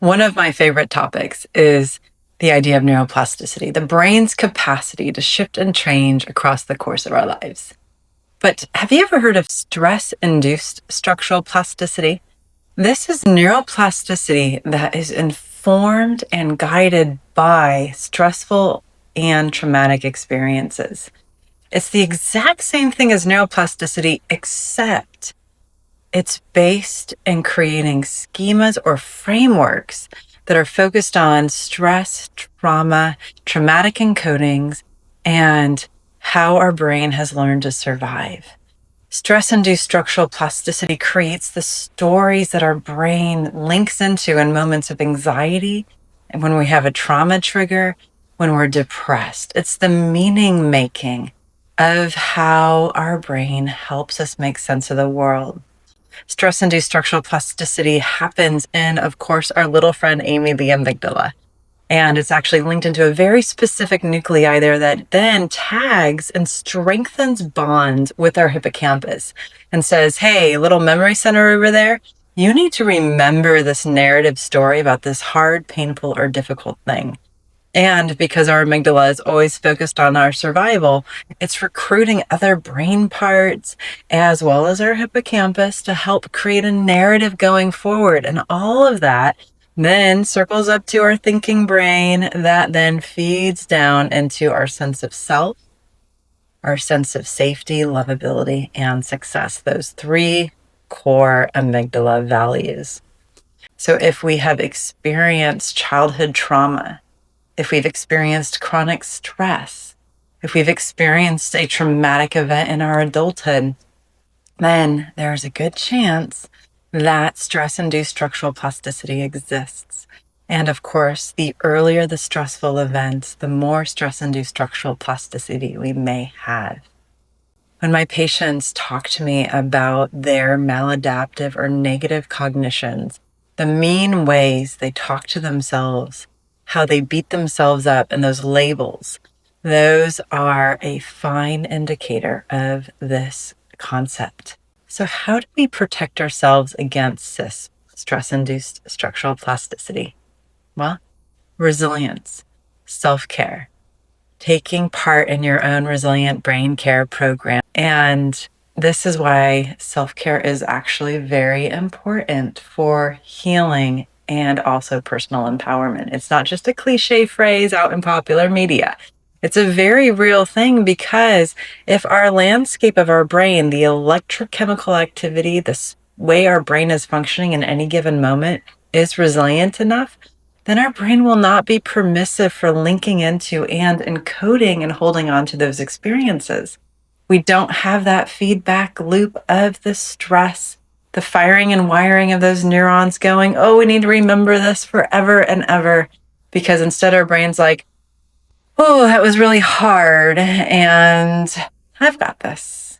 One of my favorite topics is the idea of neuroplasticity, the brain's capacity to shift and change across the course of our lives. But have you ever heard of stress-induced structural plasticity? This is neuroplasticity that is informed and guided by stressful and traumatic experiences. It's the exact same thing as neuroplasticity, except it's based in creating schemas or frameworks that are focused on stress, trauma, traumatic encodings, and how our brain has learned to survive. Stress-induced structural plasticity creates the stories that our brain links into in moments of anxiety, and when we have a trauma trigger, when we're depressed. It's the meaning making of how our brain helps us make sense of the world. Stress-induced structural plasticity happens in, of course, our little friend Amy, the amygdala. And it's actually linked into a very specific nuclei there that then tags and strengthens bonds with our hippocampus and says, hey, little memory center over there, you need to remember this narrative story about this hard, painful, or difficult thing. And because our amygdala is always focused on our survival, it's recruiting other brain parts as well as our hippocampus to help create a narrative going forward. And all of that then circles up to our thinking brain that then feeds down into our sense of self, our sense of safety, lovability, and success. Those three core amygdala values. So if we have experienced childhood trauma, if we've experienced chronic stress, if we've experienced a traumatic event in our adulthood, then there's a good chance that stress-induced structural plasticity exists. And of course, the earlier the stressful events, the more stress-induced structural plasticity we may have. When my patients talk to me about their maladaptive or negative cognitions, the mean ways they talk to themselves, how they beat themselves up, and those labels, those are a fine indicator of this concept. So how do we protect ourselves against this stress-induced structural plasticity? Well, resilience, self-care, taking part in your own resilient brain care program. And this is why self-care is actually very important for healing and also personal empowerment. It's not just a cliche phrase out in popular media. It's a very real thing, because if our landscape of our brain, the electrochemical activity, the way our brain is functioning in any given moment is resilient enough, then our brain will not be permissive for linking into and encoding and holding on to those experiences. We don't have that feedback loop of the stress, the firing and wiring of those neurons going, oh, we need to remember this forever and ever, because instead our brain's like, oh, that was really hard, and I've got this.